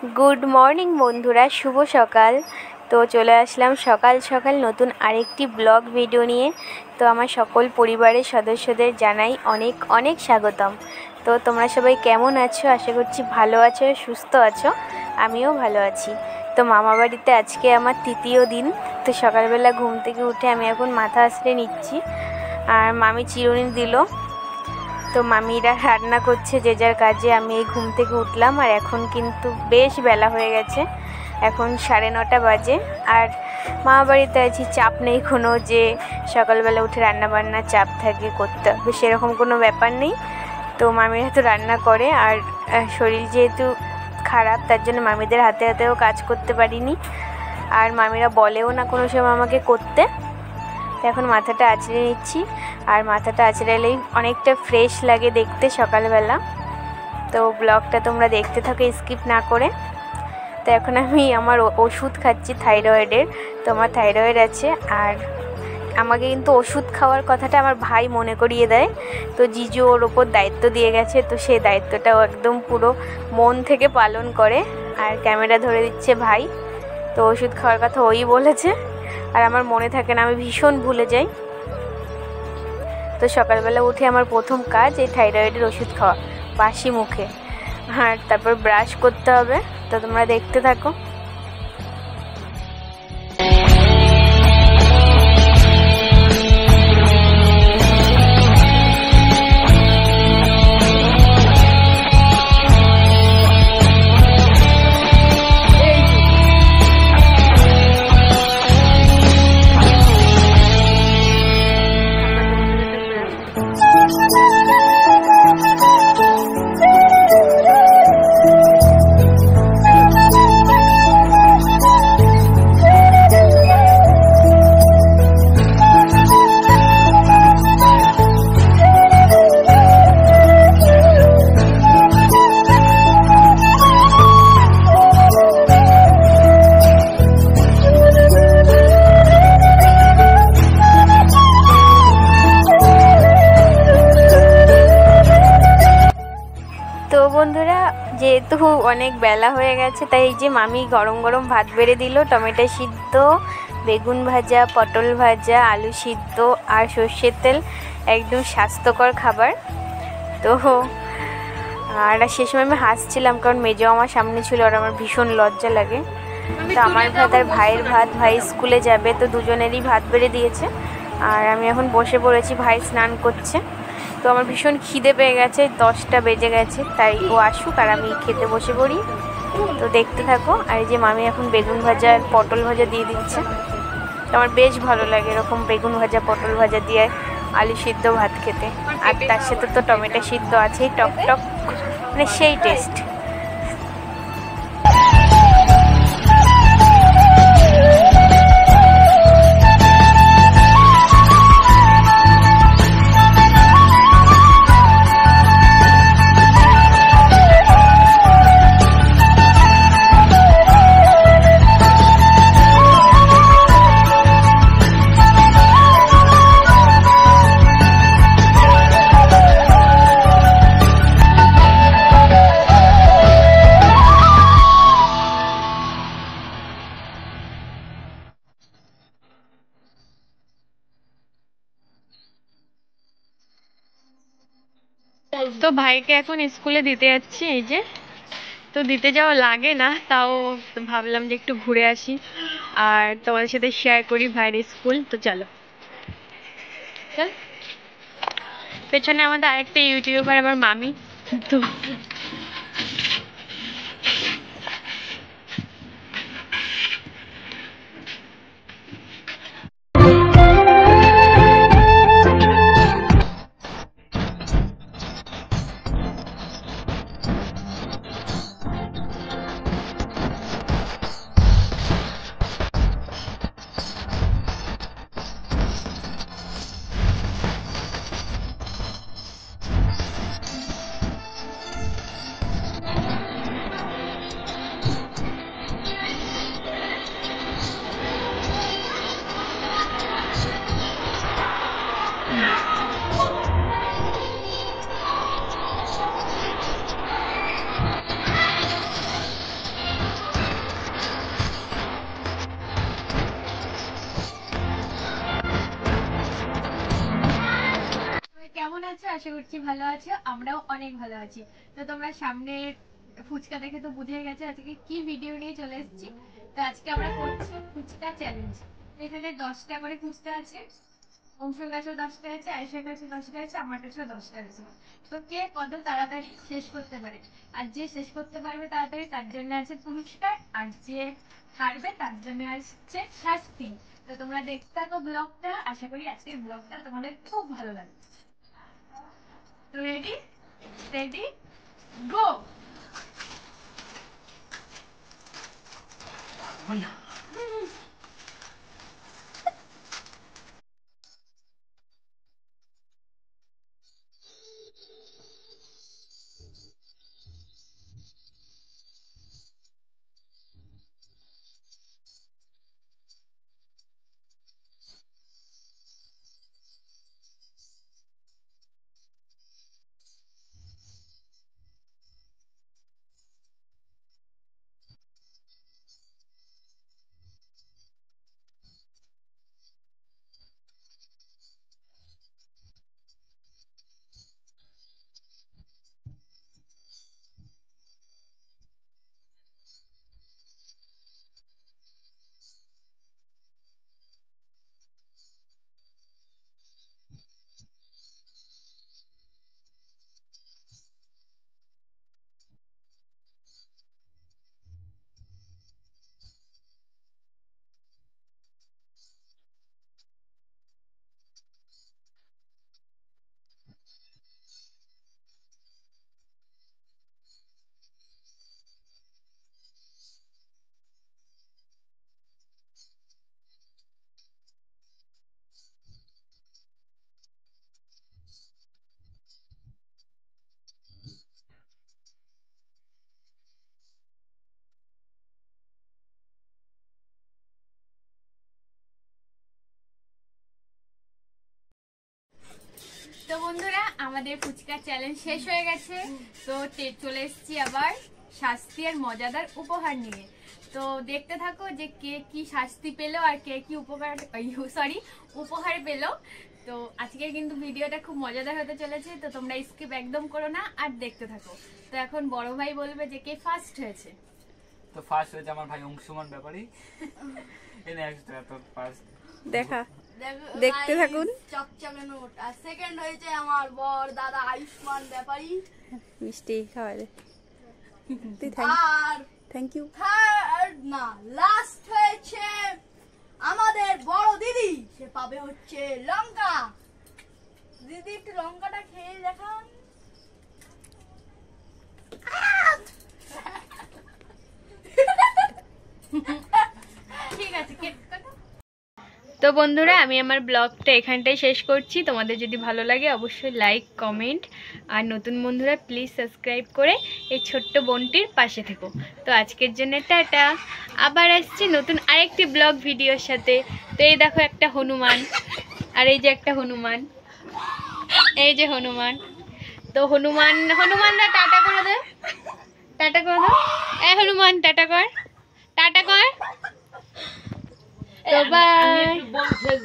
Good morning बंधुरा शुभ सकाल। तो चले आसलाम सकाल सकाल नतून आरेकटी ब्लग भिडियो निये। तो आमार सकल परिवारेर सदस्यदेर जानाई अनेक अनेक स्वागतम। तो तोमरा सबाई केमन आछो? आशा करछि भालो आछो, सुस्थ आछो। आमिओ भालो आछि। तो मामा बाड़ीते आजके आमार तृतीय दिन। तो सकालबेला घुम थेके उठे आमि एखन माथा आछड़े निच्छि आर मामी चिरुनि दिल। तो मामीरा रान्ना करছে যে যার কাজে। আমি এই ঘুম থেকে উঠলাম আর এখন কিন্তু বেশ বেলা হয়ে গেছে, এখন 9:30 বাজে। আর মামা বাড়িতে আছি, চাপ নেই কোনো যে সকালবেলা উঠে রান্না বান্না চাপ থাকে করতে হবে, সেরকম কোনো ব্যাপার নেই। তো মামিরা তো রান্না করে আর শরীর যেহেতু খারাপ তার জন্য মামিদের হাতে হাতেও কাজ করতে পারিনি আর মামিরা বলেও না কোনো সময় আমাকে করতে। তো এখন মাথাটা আঁচড়ে নিচ্ছি আর মাথাটা আঁচড়ালেই অনেকটা ফ্রেশ লাগে দেখতে সকালবেলা। তো ব্লগটা তোমরা দেখতে থাকো স্কিপ না করে। তো এখন আমি আমার ওষুধ খাচ্ছি থাইরয়েডের। তো আমার থাইরয়েড আছে আর আমাকে কিন্তু ওষুধ খাওয়ার কথাটা আমার ভাই মনে করিয়ে দেয়। তো জিজু ওর ওপর দায়িত্ব দিয়ে গেছে, তো সেই দায়িত্বটাও একদম পুরো মন থেকে পালন করে আর ক্যামেরা ধরে দিচ্ছে ভাই। তো ওষুধ খাওয়ার কথা ওই বলেছে আর আমার মনে থাকে না, আমি ভীষণ ভুলে যাই। তো সকালবেলা উঠে আমার প্রথম কাজ এই থাইরয়েডের ওষুধ খাওয়া বাসি মুখে, আর তারপর ব্রাশ করতে হবে। তো তোমরা দেখতে থাকো। তো বন্ধুরা যেহেতু অনেক বেলা হয়ে গেছে তাই এই যে মামি গরম গরম ভাত বেড়ে দিল, টমেটো সিদ্ধ, বেগুন ভাজা, পটল ভাজা, আলু সিদ্ধ আর সর্ষের তেল, একদম স্বাস্থ্যকর খাবার। তো আর সে সময় আমি হাসছিলাম কারণ মেজো আমার সামনে ছিল আর আমার ভীষণ লজ্জা লাগে। তো আমার ভাত আর ভাইয়ের ভাত, ভাই স্কুলে যাবে তো দুজনেরই ভাত বেড়ে দিয়েছে আর আমি এখন বসে পড়েছি, ভাই স্নান করছে। তো আমার ভীষণ খিদে পেয়ে গেছে, 10টা বেজে গেছে, তাই ও আসুক আর আমি খেতে বসে পড়ি। তো দেখতে থাকো। আর এই যে মামি এখন বেগুন ভাজা আর পটল ভাজা দিয়ে দিচ্ছে। তো আমার বেশ ভালো লাগে এরকম বেগুন ভাজা পটল ভাজা দিয়ে আলু সিদ্ধ ভাত খেতে, আর তার সাথে তো টমেটো সিদ্ধ আছেই, টক টক, মানে সেই টেস্ট। তো ভাইকে এখন স্কুলে দিতে যাচ্ছি, এই যে। তো দিতে যাওয়া লাগে না, তাও ভাবলাম যে একটু ঘুরে আসি আর তোমাদের সাথে শেয়ার করি ভাইয়ের স্কুল। তো চলো চল। পেছনে আমাদের আরেকটা ইউটিউবার আমার মামি। তো আশা করছি ভালো আছো, আমরাও অনেক ভালো আছি। তো তোমরা সামনে ফুচকা দেখে তো বুঝে গেছে আজকে কি ভিডিও নিয়ে চলে এসেছি। তো আজকে আমরা করছি ফুচকা চ্যালেঞ্জ। এখানে 10টা করে ফুচকা আছে, অংশুর কাছেও 10টা আছে, আয়েশার কাছে 10টা আছে, আমার কাছেও 10টা আছে। তো কে কত তাড়াতাড়ি শেষ করতে পারে, আর যে শেষ করতে পারবে তাড়াতাড়ি তার জন্য আছে পুরস্কার, আর যে হারবে তার জন্য আসছে শাস্তি। তো তোমরা দেখতে থাকো ব্লগটা, আশা করি আজকের ব্লগটা তোমাদের খুব ভালো লাগবে। তো রেডি রেডি গো। তো বন্ধুরা আমাদের ফুচকা চ্যালেঞ্জ শেষ হয়ে গেছে। তো চলে এসেছি আবার শাস্তি আর মজাদার উপহার নিয়ে। তো দেখতে থাকো যে কে কি শাস্তি পেলো আর কে কি উপহার পেলো। তো আজকের কিন্তু ভিডিওটা খুব মজাদার হতে চলেছে, তো তোমরা স্কিপ একদম করো না আর দেখতে থাকো। তো এখন বড় ভাই বলবে যে কে ফার্স্ট হয়েছে। তো ফার্স্ট হয়েছে আমার ভাই অংশুমান ব্যাপারী। এনে একটা তো ফার্স্ট দেখা দেখতে থাকুন। চকচকে নোট। আর সেকেন্ড হয়েছে আমার বড় দাদা আয়ুষ্মান ব্যাপারী, মিষ্টি খাওয়া দে। আর থ্যাংক ইউ। থার্ড না লাস্ট হয়েছে আমাদের বড় দিদি, সে পাবে হচ্ছে লঙ্কা। দিদি একটু লঙ্কাটা খেয়ে দেখান। ঠিক আছে, তো বন্ধুরা আমি আমার ব্লগটা এখানটাই শেষ করছি। তোমাদের যদি ভালো লাগে অবশ্যই লাইক কমেন্ট, আর নতুন বন্ধুরা প্লিজ সাবস্ক্রাইব করে এই ছোট্ট বোনটির পাশে থেকো। তো আজকের জন্য টাটা, আবার আসছি নতুন আরেকটি ব্লগ ভিডিওর সাথে। তো এই দেখো একটা হনুমান, আর এই যে একটা হনুমান, এই যে হনুমান। তো হনুমানরা টাটা করে দাও, টাটা করে দাও। হনুমান টাটা কর, টাটা কর। তো বাই।